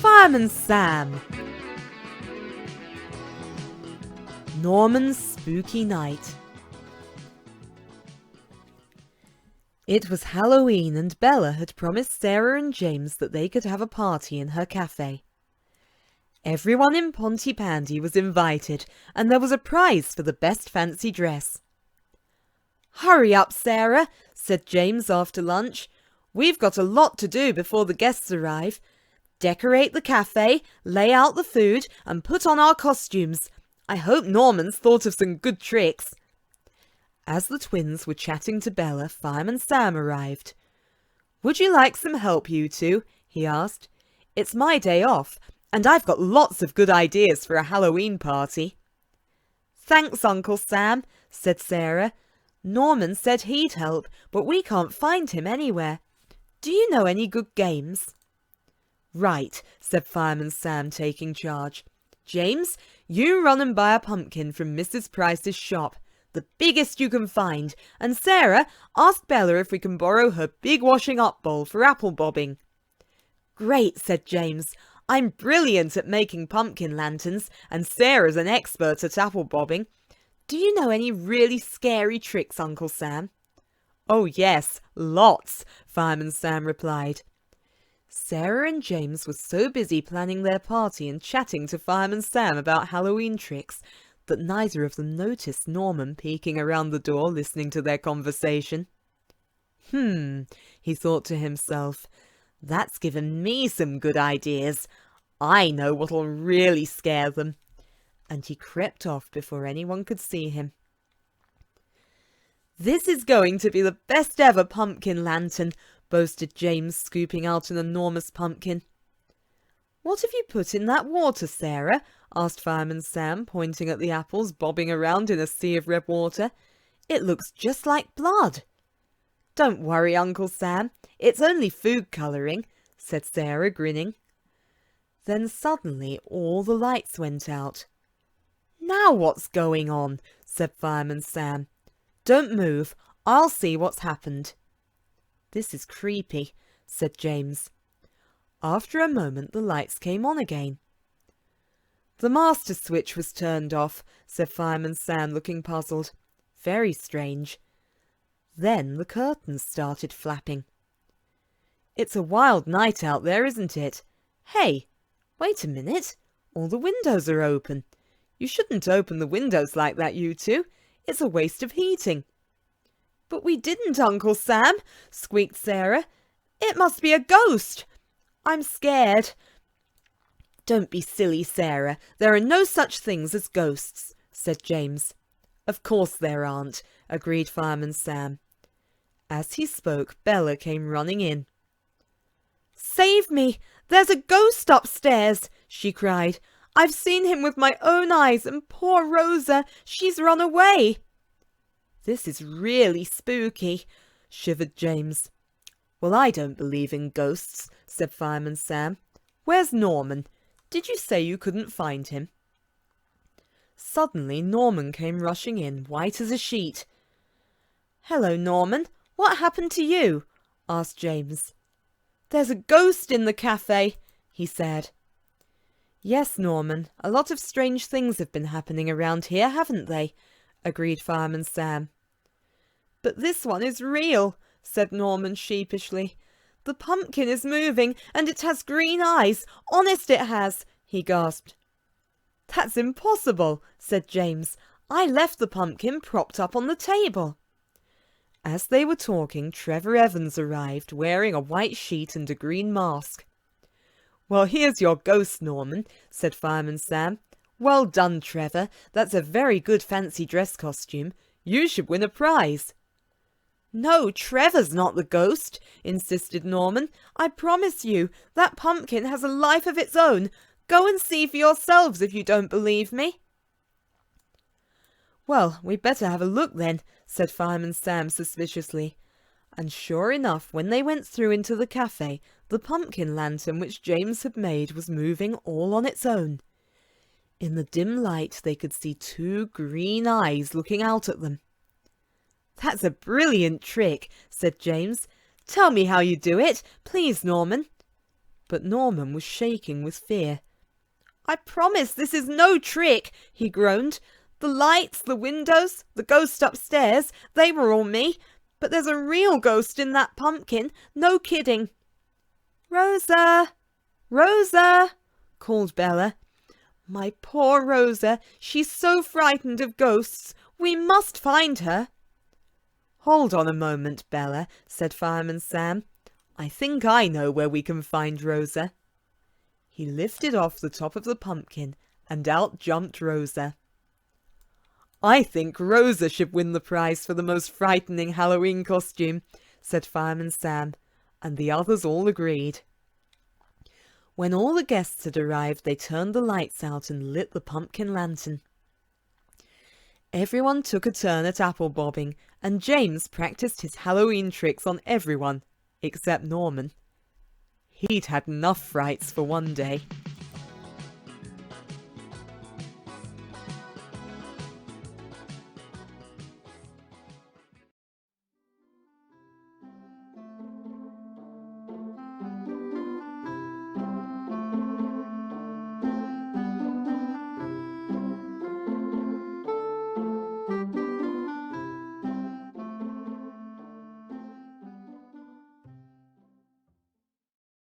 Fireman Sam. Norman's Spooky Night. It was Halloween and Bella had promised Sarah and James that they could have a party in her cafe. Everyone in Pontypandy was invited, and there was a prize for the best fancy dress. "Hurry up, Sarah," said James after lunch. "We've got a lot to do before the guests arrive. Decorate the cafe, lay out the food, and put on our costumes. I hope Norman's thought of some good tricks." As the twins were chatting to Bella, Fireman Sam arrived. "Would you like some help, you two?" he asked. "It's my day off, and I've got lots of good ideas for a Halloween party." "Thanks, Uncle Sam," said Sarah. "Norman said he'd help, but we can't find him anywhere. Do you know any good games?" "Right," said Fireman Sam, taking charge. "James, you run and buy a pumpkin from Mrs. Price's shop, the biggest you can find, and Sarah, ask Bella if we can borrow her big washing-up bowl for apple bobbing." "Great," said James. "I'm brilliant at making pumpkin lanterns, and Sarah's an expert at apple bobbing. Do you know any really scary tricks, Uncle Sam?" "Oh yes, lots," Fireman Sam replied. Sarah and James were so busy planning their party and chatting to Fireman Sam about Halloween tricks that neither of them noticed Norman peeking around the door listening to their conversation. He thought to himself, "That's given me some good ideas. I know what'll really scare them." And he crept off before anyone could see him. "This is going to be the best ever pumpkin lantern," boasted James, scooping out an enormous pumpkin. "What have you put in that water, Sarah?" asked Fireman Sam, pointing at the apples bobbing around in a sea of red water. "It looks just like blood." "Don't worry, Uncle Sam. It's only food colouring," said Sarah, grinning. Then suddenly all the lights went out. "Now what's going on?" said Fireman Sam. "Don't move. I'll see what's happened." "This is creepy," said James. After a moment the lights came on again. "The master switch was turned off," said Fireman Sam, looking puzzled. "Very strange." Then the curtains started flapping. "It's a wild night out there, isn't it? Hey, wait a minute. All the windows are open. You shouldn't open the windows like that, you two. It's a waste of heating." "But we didn't, Uncle Sam," squeaked Sarah. "It must be a ghost. I'm scared." "Don't be silly, Sarah. There are no such things as ghosts," said James. "Of course there aren't," agreed Fireman Sam. As he spoke, Bella came running in. "Save me! There's a ghost upstairs!" she cried. "I've seen him with my own eyes, and poor Rosa, she's run away." "This is really spooky," shivered James. "Well, I don't believe in ghosts," said Fireman Sam. "Where's Norman? Did you say you couldn't find him?" Suddenly Norman came rushing in, white as a sheet. "Hello, Norman. What happened to you?" asked James. "There's a ghost in the cafe," he said. "Yes, Norman, a lot of strange things have been happening around here, haven't they?" agreed Fireman Sam. "But this one is real," said Norman sheepishly. "The pumpkin is moving, and it has green eyes. Honest it has," he gasped. "That's impossible," said James. "I left the pumpkin propped up on the table." As they were talking, Trevor Evans arrived, wearing a white sheet and a green mask. "Well, here's your ghost, Norman," said Fireman Sam. "Well done, Trevor. That's a very good fancy dress costume. You should win a prize." "No, Trevor's not the ghost," insisted Norman. "I promise you, that pumpkin has a life of its own. Go and see for yourselves if you don't believe me." "Well, we'd better have a look then," said Fireman Sam suspiciously. And sure enough, when they went through into the cafe, the pumpkin lantern which James had made was moving all on its own. In the dim light they could see two green eyes looking out at them. "That's a brilliant trick," said James. "Tell me how you do it, please, Norman." but Norman was shaking with fear. "I promise this is no trick," he groaned. "The lights, the windows, the ghost upstairs, they were all me. But there's a real ghost in that pumpkin, no kidding." "Rosa! Rosa!" called Bella. "My poor Rosa, she's so frightened of ghosts. We must find her." "Hold on a moment, Bella," said Fireman Sam. "I think I know where we can find Rosa." He lifted off the top of the pumpkin, and out jumped Rosa. "I think Rosa should win the prize for the most frightening Halloween costume," said Fireman Sam, and the others all agreed. When all the guests had arrived, they turned the lights out and lit the pumpkin lantern. Everyone took a turn at apple bobbing, and James practiced his Halloween tricks on everyone, except Norman. He'd had enough frights for one day.